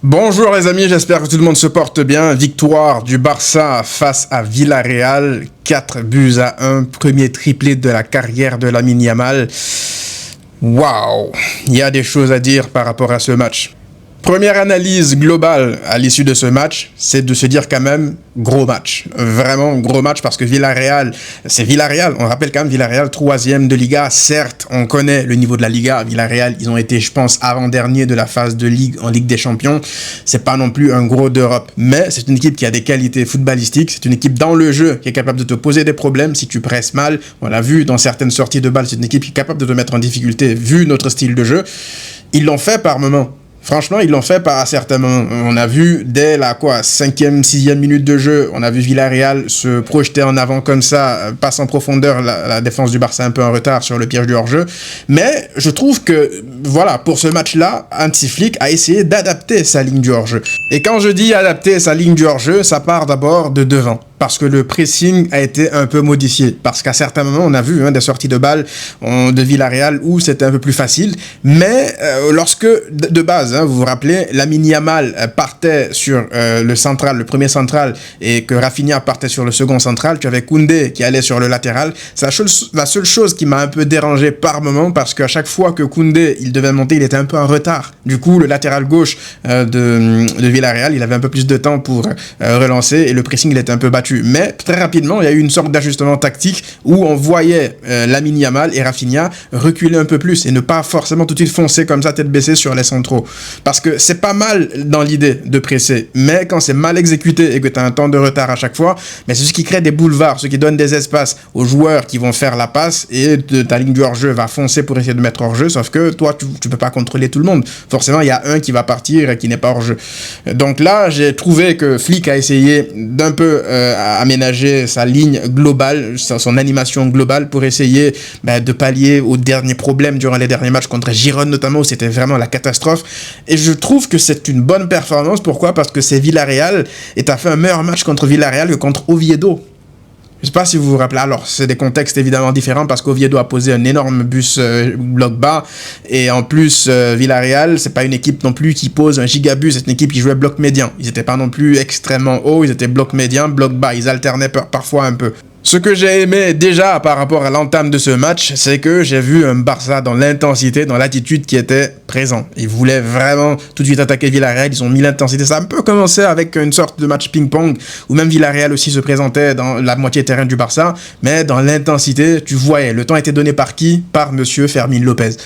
Bonjour les amis, j'espère que tout le monde se porte bien. Victoire du Barça face à Villarreal, 4 buts à 1, premier triplé de la carrière de Lamine Yamal. Waouh, il y a des choses à dire par rapport à ce match. Première analyse globale à l'issue de ce match, c'est de se dire quand même gros match. Vraiment gros match parce que Villarreal, c'est Villarreal. On rappelle quand même Villarreal 3e de Liga. Certes, on connaît le niveau de la Liga. Villarreal, ils ont été, je pense, avant-dernier de la phase de Ligue en Ligue des Champions. C'est pas non plus un gros d'Europe. Mais c'est une équipe qui a des qualités footballistiques. C'est une équipe dans le jeu qui est capable de te poser des problèmes si tu presses mal. On l'a vu dans certaines sorties de balles. C'est une équipe qui est capable de te mettre en difficulté vu notre style de jeu. Ils l'ont fait par moments. Franchement, ils l'ont fait par certains moments. On a vu dès la 5e, 6e minute de jeu, on a vu Villarreal se projeter en avant comme ça, passe en profondeur la défense du Barça un peu en retard sur le piège du hors-jeu. Mais je trouve que, voilà, pour ce match-là, Hansi Flick a essayé d'adapter sa ligne du hors-jeu. Et quand je dis adapter sa ligne du hors-jeu, ça part d'abord de devant. Parce que le pressing a été un peu modifié. Parce qu'à certains moments, on a vu des sorties de balles de Villarreal où c'était un peu plus facile. Mais lorsque, de base, vous vous rappelez, Lamine Yamal partait sur le central, le premier central, et que Rafinha partait sur le second central, tu avais Koundé qui allait sur le latéral. C'est la seule chose qui m'a un peu dérangé par moment, parce qu'à chaque fois que Koundé, il devait monter, il était un peu en retard. Du coup, le latéral gauche de Villarreal, il avait un peu plus de temps pour relancer, et le pressing, il était un peu battu. Mais très rapidement, il y a eu une sorte d'ajustement tactique où on voyait Lamine Yamal et Rafinha reculer un peu plus et ne pas forcément tout de suite foncer comme ça tête baissée sur les centraux. Parce que c'est pas mal dans l'idée de presser, mais quand c'est mal exécuté et que tu as un temps de retard à chaque fois, mais c'est ce qui crée des boulevards, ce qui donne des espaces aux joueurs qui vont faire la passe et ta ligne du hors-jeu va foncer pour essayer de mettre hors-jeu, sauf que toi, tu peux pas contrôler tout le monde. Forcément, il y a un qui va partir et qui n'est pas hors-jeu. Donc là, j'ai trouvé que Flick a essayé d'un peu aménager sa ligne globale, son animation globale pour essayer de pallier aux derniers problèmes durant les derniers matchs contre Girone notamment où c'était vraiment la catastrophe. Et je trouve que c'est une bonne performance. Pourquoi ? Parce que c'est Villarreal et tu as fait un meilleur match contre Villarreal que contre Oviedo. Je sais pas si vous vous rappelez, alors c'est des contextes évidemment différents parce qu'Oviedo a posé un énorme bus bloc bas et en plus Villarreal c'est pas une équipe non plus qui pose un gigabus, c'est une équipe qui jouait bloc médian. Ils étaient pas non plus extrêmement hauts, ils étaient bloc médian, bloc bas, ils alternaient parfois un peu. Ce que j'ai aimé déjà par rapport à l'entame de ce match, c'est que j'ai vu un Barça dans l'intensité, dans l'attitude qui était présent. Ils voulaient vraiment tout de suite attaquer Villarreal, ils ont mis l'intensité. Ça a un peu commencé avec une sorte de match ping-pong, où même Villarreal aussi se présentait dans la moitié terrain du Barça, mais dans l'intensité, tu voyais, le temps était donné par qui ? Par monsieur Fermín López.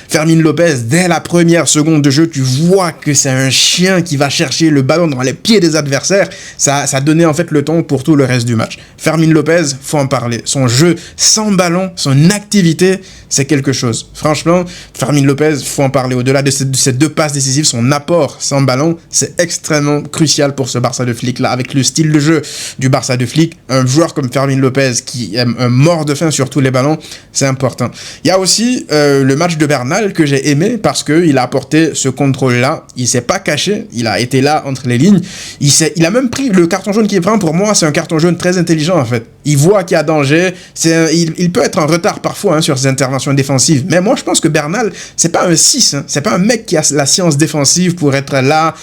Fermín López, dès la première seconde de jeu, tu vois que c'est un chien qui va chercher le ballon dans les pieds des adversaires. Ça donnait en fait le ton pour tout le reste du match. Fermín López, faut en parler. Son jeu sans ballon, son activité, c'est quelque chose. Franchement, Fermín López, faut en parler. Au-delà de ces deux passes décisives, son apport sans ballon, c'est extrêmement crucial pour ce Barça de Flick là. Avec le style de jeu du Barça de Flick, un joueur comme Fermín López qui aime un mort de faim sur tous les ballons, c'est important. Il y a aussi le match de Bernal que j'ai aimé parce qu'il a apporté ce contrôle-là. Il s'est pas caché, il a été là entre les lignes. Il a même pris le carton jaune qu'il prend. Pour moi, c'est un carton jaune très intelligent en fait. Il voit qu'il y a danger. Il peut être en retard parfois sur ses interventions défensives. Mais moi, je pense que Bernal, c'est pas un 6. C'est pas un mec qui a la science défensive pour être là,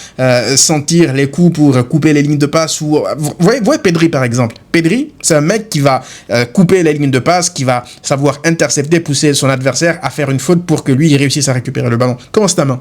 sentir les coups, pour couper les lignes de passe. Vous voyez Pedri par exemple. Pedri, c'est un mec qui va couper les lignes de passe, qui va savoir intercepter, pousser son adversaire à faire une faute pour que lui, il réussisse à récupérer le ballon constamment.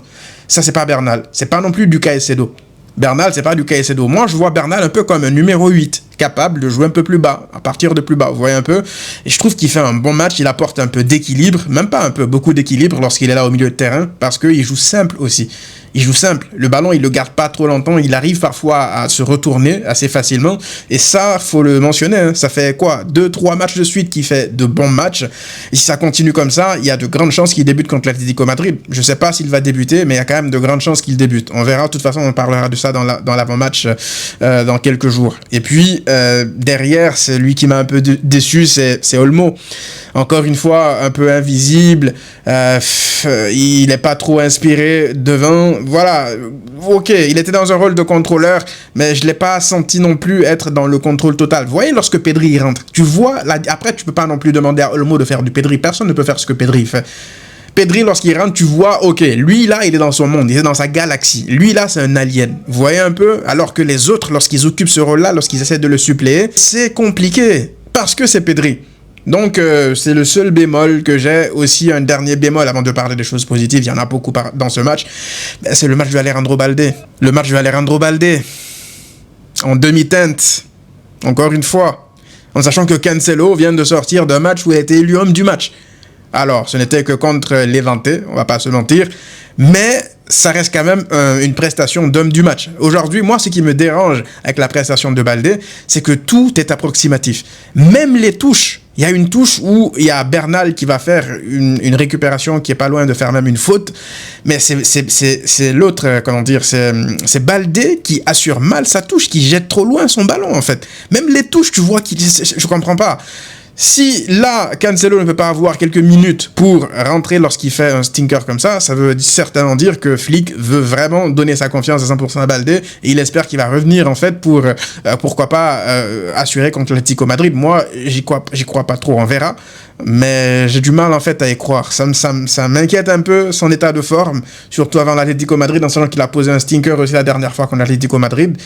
Ça, c'est pas Bernal. C'est pas non plus du Caicedo. Bernal, c'est pas du Caicedo. Moi, je vois Bernal un peu comme un numéro 8, capable de jouer un peu plus bas, à partir de plus bas, vous voyez un peu. Et je trouve qu'il fait un bon match, il apporte un peu d'équilibre, même pas un peu, beaucoup d'équilibre lorsqu'il est là au milieu de terrain, parce qu'il joue simple aussi. Il joue simple. Le ballon, il le garde pas trop longtemps. Il arrive parfois à se retourner assez facilement. Et ça, faut le mentionner. Ça fait 2-3 matchs de suite qu'il fait de bons matchs. Et si ça continue comme ça, il y a de grandes chances qu'il débute contre l'Atlético Madrid. Je sais pas s'il va débuter, mais il y a quand même de grandes chances qu'il débute. On verra. De toute façon, on parlera de ça dans l'avant-match dans quelques jours. Et puis, derrière, c'est lui qui m'a un peu déçu, c'est Olmo. Encore une fois, un peu invisible. Il n'est pas trop inspiré devant. Voilà, ok, il était dans un rôle de contrôleur, mais je ne l'ai pas senti non plus être dans le contrôle total. Vous voyez, lorsque Pedri y rentre, tu vois, là, après, tu ne peux pas non plus demander à Olmo de faire du Pedri. Personne ne peut faire ce que Pedri fait. Pedri, lorsqu'il rentre, tu vois, ok, lui là, il est dans son monde, il est dans sa galaxie. Lui là, c'est un alien. Vous voyez un peu? Alors que les autres, lorsqu'ils occupent ce rôle-là, lorsqu'ils essaient de le suppléer, c'est compliqué. Parce que c'est Pedri. Donc, c'est le seul bémol que j'ai. Aussi, un dernier bémol avant de parler des choses positives. Il y en a beaucoup dans ce match. C'est le match de Alejandro Balde. Le match de Alejandro Balde. En demi-teinte. Encore une fois. En sachant que Cancelo vient de sortir d'un match où il a été élu homme du match. Alors, ce n'était que contre Levante, on va pas se mentir, mais ça reste quand même une prestation d'homme du match. Aujourd'hui, moi, ce qui me dérange avec la prestation de Balde, c'est que tout est approximatif. Même les touches. Il y a une touche où il y a Bernal qui va faire une récupération qui est pas loin de faire même une faute, mais c'est l'autre, comment dire, c'est Balde qui assure mal sa touche, qui jette trop loin son ballon, en fait. Même les touches, tu vois, je comprends pas. Si là, Cancelo ne peut pas avoir quelques minutes pour rentrer lorsqu'il fait un stinker comme ça veut certainement dire que Flick veut vraiment donner sa confiance à 100% à Balde et il espère qu'il va revenir en fait pour, pourquoi pas, assurer contre l'Atlético Madrid. Moi, j'y crois pas trop, on verra. Mais j'ai du mal en fait à y croire. Ça m'inquiète un peu son état de forme, surtout avant l'Atlético Madrid, en sachant qu'il a posé un stinker aussi la dernière fois contre l'Atlético Madrid.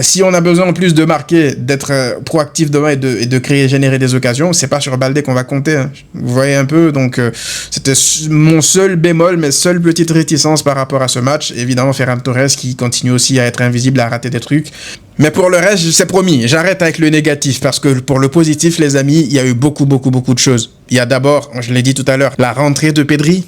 Si on a besoin en plus de marquer, d'être proactif devant et de créer, générer des occasions, c'est pas sur Balde qu'on va compter. Hein. Vous voyez un peu, donc c'était mon seul bémol, mes seules petites réticences par rapport à ce match. Évidemment, Ferran Torres qui continue aussi à être invisible, à rater des trucs. Mais pour le reste, c'est promis, j'arrête avec le négatif parce que pour le positif, les amis, il y a eu beaucoup de choses. Il y a d'abord, je l'ai dit tout à l'heure, la rentrée de Pedri.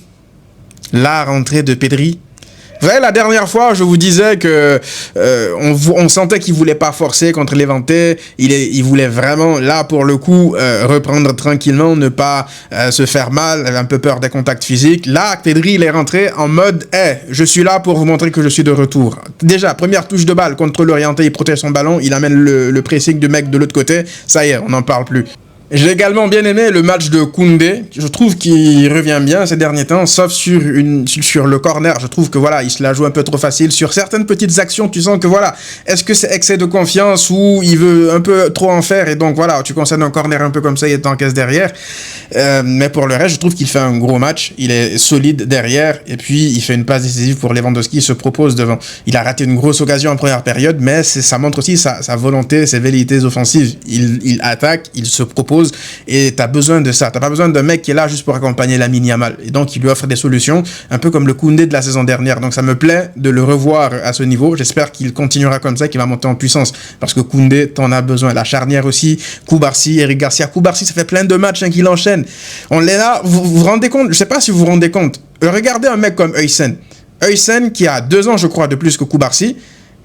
Vous voyez, la dernière fois, je vous disais que on sentait qu'il voulait pas forcer contre Levante. Il voulait vraiment, là, pour le coup, reprendre tranquillement, ne pas se faire mal. Il avait un peu peur des contacts physiques. Là, Pedri, il est rentré en mode, je suis là pour vous montrer que je suis de retour. Déjà, première touche de balle contre l'Orienté, il protège son ballon, il amène le pressing du mec de l'autre côté. Ça y est, on n'en parle plus. J'ai également bien aimé le match de Koundé. Je trouve qu'il revient bien ces derniers temps, sauf sur le corner. Je trouve que voilà, il se la joue un peu trop facile. Sur certaines petites actions, tu sens que voilà, est-ce que c'est excès de confiance ou il veut un peu trop en faire et donc voilà, tu concèdes un corner un peu comme ça, il t'encaisse derrière. Mais pour le reste, je trouve qu'il fait un gros match. Il est solide derrière et puis il fait une passe décisive pour Lewandowski. Il se propose devant. Il a raté une grosse occasion en première période, mais ça montre aussi sa volonté, ses velléités offensives. Il attaque, il se propose. Et t'as besoin de ça. T'as pas besoin d'un mec qui est là juste pour accompagner Lamine Yamal. Et donc, il lui offre des solutions, un peu comme le Koundé de la saison dernière. Donc, ça me plaît de le revoir à ce niveau. J'espère qu'il continuera comme ça, qu'il va monter en puissance. Parce que Koundé, t'en as besoin. La charnière aussi, Koubarsi, Eric Garcia. Koubarsi, ça fait plein de matchs qu'il enchaîne. On est là, vous vous rendez compte? Je sais pas si vous vous rendez compte. Regardez un mec comme Huysen. Huysen, qui a 2 ans, je crois, de plus que Koubarsi.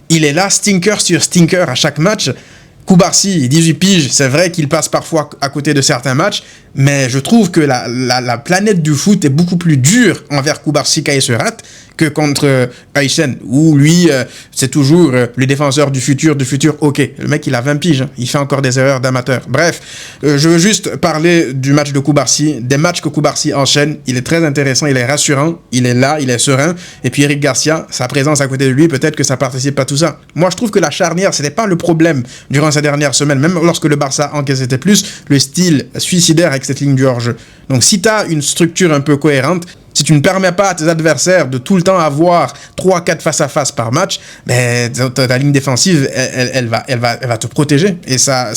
Il est là, stinker sur stinker à chaque match. Koubarsi, 18 piges, c'est vrai qu'il passe parfois à côté de certains matchs, mais je trouve que la planète du foot est beaucoup plus dure envers Koubarsi quand il se rate que contre Huysen, où lui, c'est toujours le défenseur du futur, ok. Le mec, il a 20 piges, hein. Il fait encore des erreurs d'amateur. Bref, je veux juste parler du match de Koubarsi, des matchs que Koubarsi enchaîne. Il est très intéressant, il est rassurant, il est là, il est serein. Et puis Eric Garcia, sa présence à côté de lui, peut-être que ça participe à tout ça. Moi, je trouve que la charnière, c'était pas le problème durant ces dernières semaines, même lorsque le Barça encaissait plus, le style suicidaire avec cette ligne du hors-jeu. Donc, si tu as une structure un peu cohérente, si tu ne permets pas à tes adversaires de tout le temps avoir 3-4 face-à-face par match, ben, ta ligne défensive, elle va te protéger. Et ça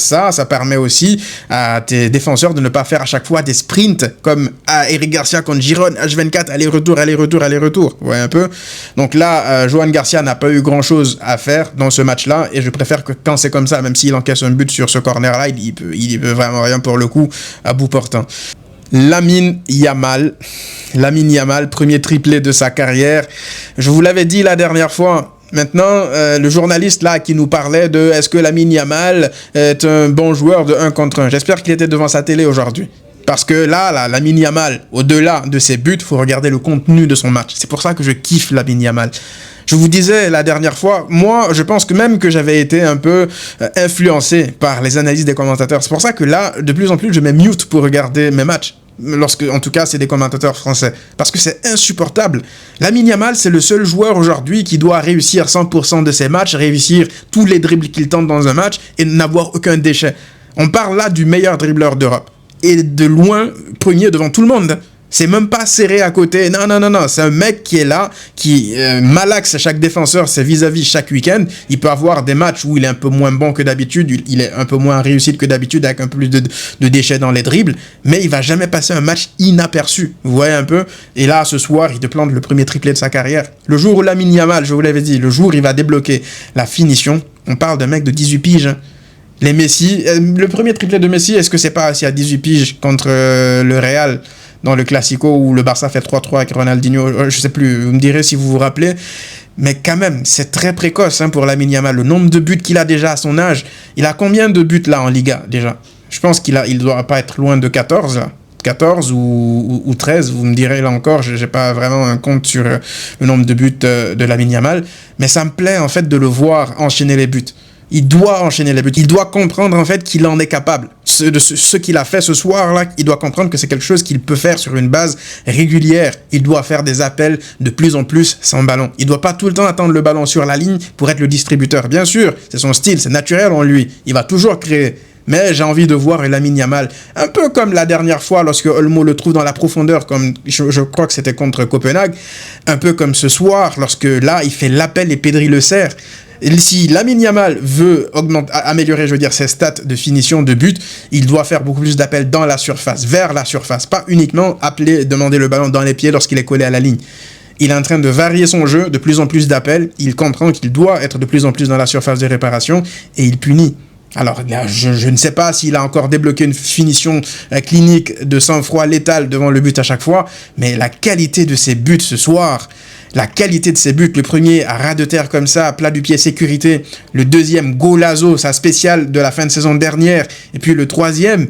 permet aussi à tes défenseurs de ne pas faire à chaque fois des sprints comme à Eric Garcia contre Giron, H24, aller-retour. Vous voyez un peu? Donc là, Johan Garcia n'a pas eu grand-chose à faire dans ce match-là et je préfère que quand c'est comme ça, même s'il encaisse un but sur ce corner-là, il peut vraiment rien pour le coup à bout portant. Lamine Yamal, premier triplé de sa carrière. Je vous l'avais dit la dernière fois. Maintenant, le journaliste là qui nous parlait de est-ce que Lamine Yamal est un bon joueur de 1 contre 1. J'espère qu'il était devant sa télé aujourd'hui. Parce que là, Lamine Yamal, au-delà de ses buts, il faut regarder le contenu de son match. C'est pour ça que je kiffe Lamine Yamal. Je vous disais la dernière fois, moi, je pense que même que j'avais été un peu influencé par les analyses des commentateurs. C'est pour ça que là, de plus en plus, je mets mute pour regarder mes matchs. Lorsque, en tout cas, c'est des commentateurs français. Parce que c'est insupportable. Lamine Yamal, c'est le seul joueur aujourd'hui qui doit réussir 100% de ses matchs, réussir tous les dribbles qu'il tente dans un match et n'avoir aucun déchet. On parle là du meilleur dribbleur d'Europe. Et de loin, premier devant tout le monde. C'est même pas serré à côté. Non, non, non, non. C'est un mec qui est là, qui malaxe chaque défenseur, c'est vis-à-vis chaque week-end. Il peut avoir des matchs où il est un peu moins bon que d'habitude, il est un peu moins réussi que d'habitude, avec un peu plus de déchets dans les dribbles, mais il va jamais passer un match inaperçu. Vous voyez un peu? Et là, ce soir, il te plante le premier triplé de sa carrière. Le jour où Lamine Yamal, je vous l'avais dit, le jour où il va débloquer la finition, on parle d'un mec de 18 piges, hein. Les Messi, le premier triplé de Messi, est-ce que c'est pas aussi à 18 piges contre le Real dans le Classico où le Barça fait 3-3 avec Ronaldinho, je sais plus, vous me direz si vous vous rappelez, mais quand même, c'est très précoce hein, pour Lamine Yamal, le nombre de buts qu'il a déjà à son âge. Il a combien de buts là en Liga déjà? Je pense il doit pas être loin de 14 là. 14 ou 13, vous me direz là encore, je n'ai pas vraiment un compte sur le nombre de buts de Lamine Yamal, mais ça me plaît en fait de le voir enchaîner les buts. Il doit enchaîner les buts. Il doit comprendre en fait qu'il en est capable. Ce qu'il a fait ce soir-là, il doit comprendre que c'est quelque chose qu'il peut faire sur une base régulière. Il doit faire des appels de plus en plus sans ballon. Il ne doit pas tout le temps attendre le ballon sur la ligne pour être le distributeur. Bien sûr, c'est son style, c'est naturel en lui. Il va toujours créer. Mais j'ai envie de voir Lamine Yamal, un peu comme la dernière fois lorsque Olmo le trouve dans la profondeur, comme je crois que c'était contre Copenhague, un peu comme ce soir, lorsque là, il fait l'appel et Pedri le serre. Si Lamine Yamal veut améliorer, je veux dire, ses stats de finition de but, il doit faire beaucoup plus d'appels dans la surface, vers la surface, pas uniquement appeler, demander le ballon dans les pieds lorsqu'il est collé à la ligne. Il est en train de varier son jeu, de plus en plus d'appels, il comprend qu'il doit être de plus en plus dans la surface de réparation et il punit. Alors là, je ne sais pas s'il a encore débloqué une finition clinique de sang-froid létal devant le but à chaque fois, mais la qualité de ses buts ce soir, la qualité de ses buts, le premier à ras de terre comme ça, à plat du pied sécurité, le deuxième Golazo, sa spéciale de la fin de saison dernière, et puis le troisième,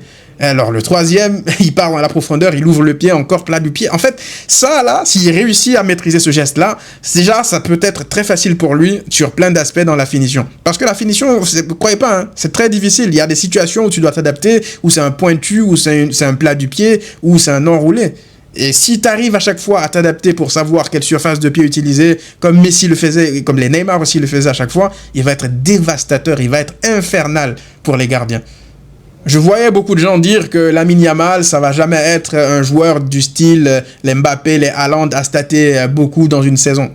il part dans la profondeur, il ouvre le pied, encore plat du pied. En fait, ça là, s'il réussit à maîtriser ce geste-là, déjà, ça peut être très facile pour lui sur plein d'aspects dans la finition. Parce que la finition, ne croyez pas, hein, c'est très difficile. Il y a des situations où tu dois t'adapter, où c'est un pointu, où c'est un plat du pied, où c'est un enroulé. Et si tu arrives à chaque fois à t'adapter pour savoir quelle surface de pied utiliser, comme Messi le faisait, comme les Neymar aussi le faisaient à chaque fois, il va être dévastateur, il va être infernal pour les gardiens. Je voyais beaucoup de gens dire que Lamine Yamal, ça va jamais être un joueur du style les Mbappé, les Haaland à stater beaucoup dans une saison.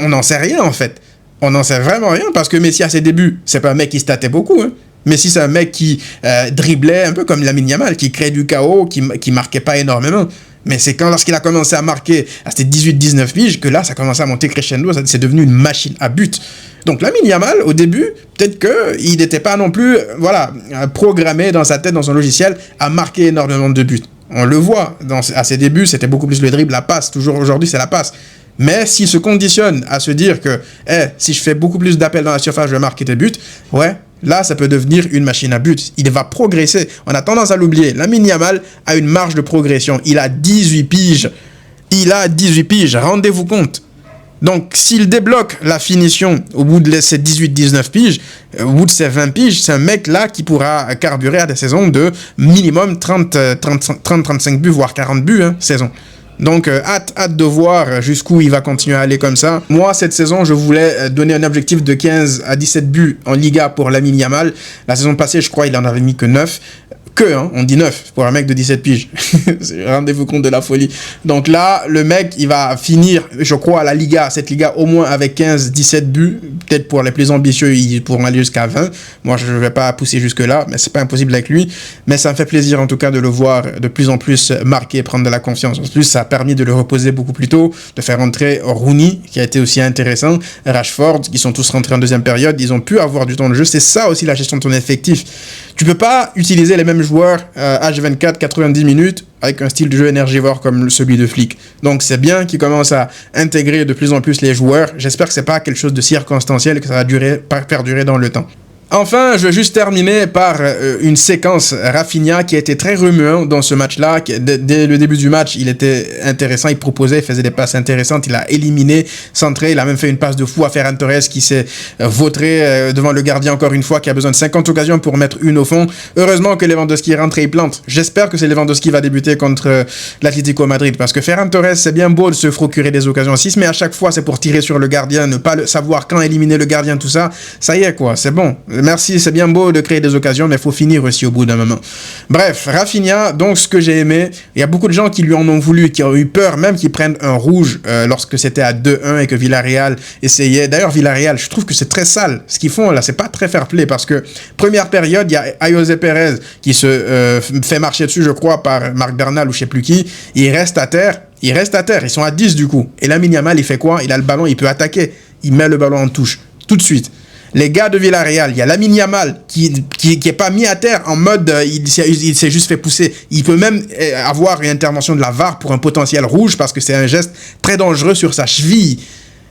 On n'en sait rien en fait. On n'en sait vraiment rien parce que Messi à ses débuts, c'est pas un mec qui statait beaucoup. Hein. Messi c'est un mec qui driblait un peu comme Lamine Yamal, qui crée du chaos, qui marquait pas énormément. Mais c'est lorsqu'il a commencé à marquer à ses 18-19 piges que là, ça a commencé à monter crescendo, c'est devenu une machine à but. Donc Lamine Yamal, au début, peut-être qu'il n'était pas non plus programmé dans sa tête, dans son logiciel, à marquer énormément de buts. On le voit, à ses débuts, c'était beaucoup plus le dribble, la passe. Toujours aujourd'hui, c'est la passe. Mais s'il se conditionne à se dire que si je fais beaucoup plus d'appels dans la surface, je vais marquer des buts, là, ça peut devenir une machine à but. Il va progresser. On a tendance à l'oublier. Lamine Yamal a une marge de progression. Il a 18 piges. Rendez-vous compte. Donc, s'il débloque la finition au bout de ses 18-19 piges, au bout de ses 20 piges, c'est un mec là qui pourra carburer à des saisons de minimum 30-35 buts, voire 40 buts, saison. Donc, hâte de voir jusqu'où il va continuer à aller comme ça. Moi, cette saison, je voulais donner un objectif de 15 à 17 buts en Liga pour Lamine Yamal. La saison passée, je crois, il en avait mis que 9. On dit 9 pour un mec de 17 piges. Rendez-vous compte de la folie. Donc là, le mec, il va finir, je crois, cette Liga au moins avec 15-17 buts. Peut-être pour les plus ambitieux, ils pourront aller jusqu'à 20. Moi, je ne vais pas pousser jusque-là, mais c'est pas impossible avec lui. Mais ça me fait plaisir, en tout cas, de le voir de plus en plus marquer, prendre de la confiance. En plus, ça a permis de le reposer beaucoup plus tôt, de faire entrer Rooney, qui a été aussi intéressant, Rashford, qui sont tous rentrés en deuxième période. Ils ont pu avoir du temps de jeu. C'est ça aussi la gestion de ton effectif. Tu peux pas utiliser les mêmes joueurs H24, 90 minutes avec un style de jeu énergivore comme celui de Flick. Donc c'est bien qu'il commence à intégrer de plus en plus les joueurs. J'espère que c'est pas quelque chose de circonstanciel et que ça va perdurer dans le temps. Enfin, je vais juste terminer par une séquence Rafinha qui a été très remuant dans ce match-là. Dès le début du match, il était intéressant, il proposait, il faisait des passes intéressantes, il a éliminé, centré, il a même fait une passe de fou à Ferran Torres qui s'est vautré devant le gardien encore une fois, qui a besoin de 50 occasions pour mettre une au fond. Heureusement que Lewandowski rentre et il plante. J'espère que c'est Lewandowski qui va débuter contre l'Atlético Madrid, parce que Ferran Torres, c'est bien beau de se procurer des occasions 6, mais à chaque fois, c'est pour tirer sur le gardien, ne pas savoir quand éliminer le gardien, tout ça. Ça y est, quoi, c'est bon. Merci, c'est bien beau de créer des occasions, mais il faut finir aussi au bout d'un moment. Bref, Rafinha, donc ce que j'ai aimé, il y a beaucoup de gens qui lui en ont voulu, qui ont eu peur, même qu'ils prennent un rouge lorsque c'était à 2-1 et que Villarreal essayait. D'ailleurs, Villarreal, je trouve que c'est très sale. Ce qu'ils font là, c'est pas très fair play parce que première période, il y a Ayoze Perez qui se fait marcher dessus, je crois, par Marc Bernal ou je sais plus qui. Il reste à terre. Ils sont à 10 du coup. Et Lamine Yamal, il fait quoi? Il a le ballon, il peut attaquer. Il met le ballon en touche, tout de suite. Les gars de Villarreal, il y a Lamine Yamal qui est pas mis à terre en mode il s'est juste fait pousser. Il peut même avoir une intervention de la VAR pour un potentiel rouge parce que c'est un geste très dangereux sur sa cheville.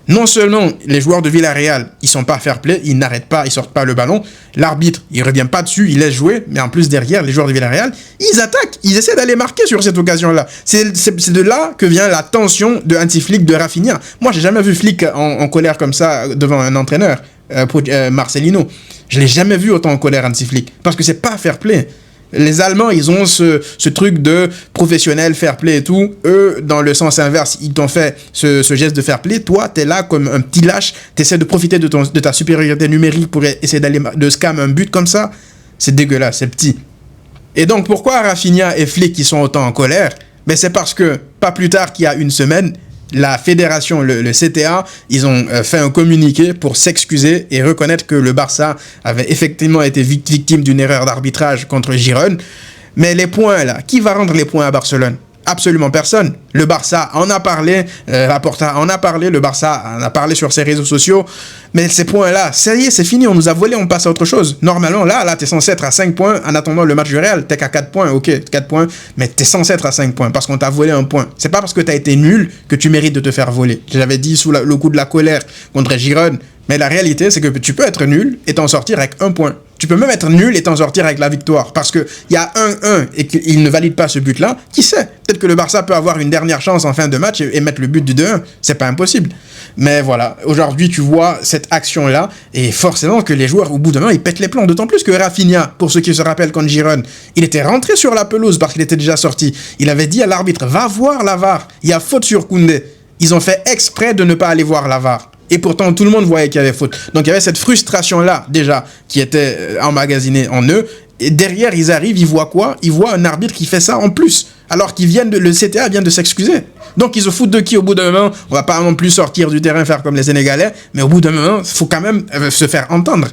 Non seulement les joueurs de Villarreal, ils sont pas fair play, ils n'arrêtent pas, ils sortent pas le ballon. L'arbitre, il revient pas dessus, il laisse jouer. Mais en plus derrière, les joueurs de Villarreal, ils attaquent, ils essaient d'aller marquer sur cette occasion-là. C'est de là que vient la tension de anti-Flick de Rafinha. Moi, j'ai jamais vu Flick en colère comme ça devant un entraîneur, Marcelino. Je l'ai jamais vu autant en colère anti-Flick parce que c'est pas fair play. Les Allemands, ils ont ce truc de professionnel, fair play et tout. Eux, dans le sens inverse, ils t'ont fait ce geste de fair play. Toi, t'es là comme un petit lâche. T'essaies de profiter de ta supériorité numérique pour essayer de scam un but comme ça. C'est dégueulasse, c'est petit. Et donc, pourquoi Rafinha et Flick, ils sont autant en colère? Ben, c'est parce que, pas plus tard qu'il y a une semaine, la fédération, le CTA, ils ont fait un communiqué pour s'excuser et reconnaître que le Barça avait effectivement été victime d'une erreur d'arbitrage contre Girone. Mais les points là, qui va rendre les points à Barcelone? Absolument personne. Le Barça en a parlé, Laporta en a parlé, le Barça en a parlé sur ses réseaux sociaux. Mais ces points-là, ça y est, c'est fini, on nous a volé, on passe à autre chose. Normalement, là, t'es censé être à 5 points en attendant le match du Real. T'es qu'à 4 points, ok, 4 points, mais t'es censé être à 5 points parce qu'on t'a volé un point. C'est pas parce que t'as été nul que tu mérites de te faire voler. J'avais dit sous le coup de la colère contre Girone, mais la réalité, c'est que tu peux être nul et t'en sortir avec un point. Tu peux même être nul et t'en sortir avec la victoire. Parce qu'il y a 1-1 et qu'il ne valide pas ce but-là. Qui sait? Peut-être que le Barça peut avoir une dernière chance en fin de match et mettre le but du 2-1. C'est pas impossible. Mais voilà, aujourd'hui, tu vois cette action-là. Et forcément que les joueurs, au bout d'un moment, ils pètent les plombs. D'autant plus que Rafinha, pour ceux qui se rappellent contre Girone, il était rentré sur la pelouse parce qu'il était déjà sorti. Il avait dit à l'arbitre, va voir la VAR. Il y a faute sur Koundé. Ils ont fait exprès de ne pas aller voir la VAR. Et pourtant, tout le monde voyait qu'il y avait faute. Donc, il y avait cette frustration-là, déjà, qui était emmagasinée en eux. Et derrière, ils arrivent, ils voient quoi? Ils voient un arbitre qui fait ça en plus. Alors le CTA vient de s'excuser. Donc, ils se foutent de qui au bout d'un moment? On va pas non plus sortir du terrain, faire comme les Sénégalais. Mais au bout d'un moment, il faut quand même se faire entendre.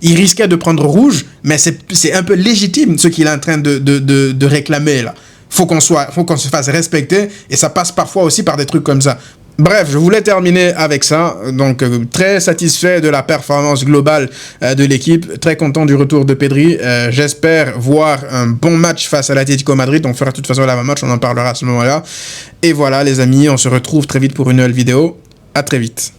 Il risquait de prendre rouge, mais c'est un peu légitime ce qu'il est en train de réclamer, là. Faut qu'on se fasse respecter. Et ça passe parfois aussi par des trucs comme ça. Bref, je voulais terminer avec ça. Donc, très satisfait de la performance globale de l'équipe. Très content du retour de Pedri. J'espère voir un bon match face à l'Atlético Madrid. On fera de toute façon l'avant-match, on en parlera à ce moment-là. Et voilà, les amis, on se retrouve très vite pour une nouvelle vidéo. À très vite.